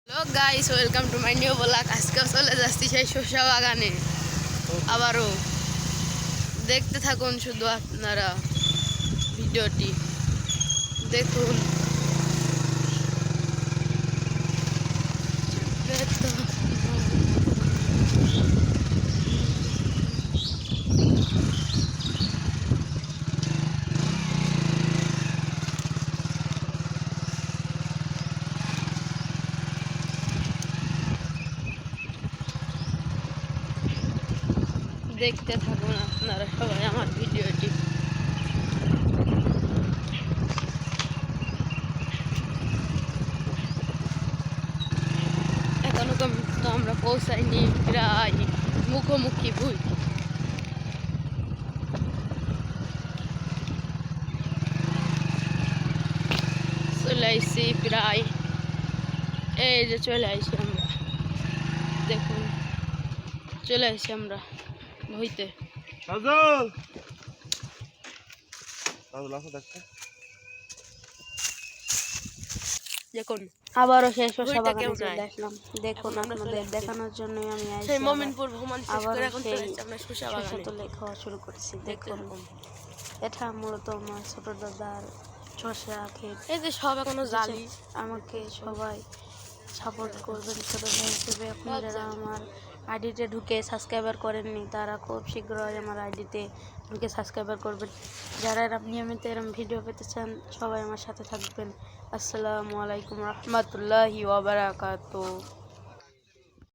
Hello guys, welcome to my new blog. আজকে চলে যাচ্ছি সেই শসা বাগানে আবারও। দেখতে থাকুন শুধু আপনারা ভিডিওটি দেখুন। দেখতে থাকুন আপনারা সবাই আমার ভিডিওটি। এখনো তো আমরা পৌঁছাইনি, প্রায় মুখোমুখি ভুল। চলে আসছি প্রায়, এই যে চলে আসছি আমরা। দেখুন চলে আসছি আমরা ভুইতে। দেখুন আবারও সেই শসা বাগানে চলে আসলাম। দেখুন আপনাদের দেখানোর জন্যই আমি সেই মমিনপুর ভ্রমণ শেষ করে এখন সেই চলে আসছি আমরা শসা বাগানে। তুলে খাওয়া শুরু করেছি। দেখুন এটা মূলত আমার ছোট দাদার শসা ক্ষেত। এই যে সব এখনো জালি। আমাকে সবাই সাপোর্ট করবেন ছোট ভাই হিসেবে। আপনি যারা আমার আইডিতে ঢুকে সাবস্ক্রাইবার করেননি তারা খুব শীঘ্রই আমার আইডিতে ঢুকে সাবস্ক্রাইবার করবেন। যারা এরকম নিয়মিত এরকম ভিডিও পেতে চান সবাই আমার সাথে থাকবেন। আসসালামু আলাইকুম রহমতুল্লাহি ওয়া বারাকাতুহু।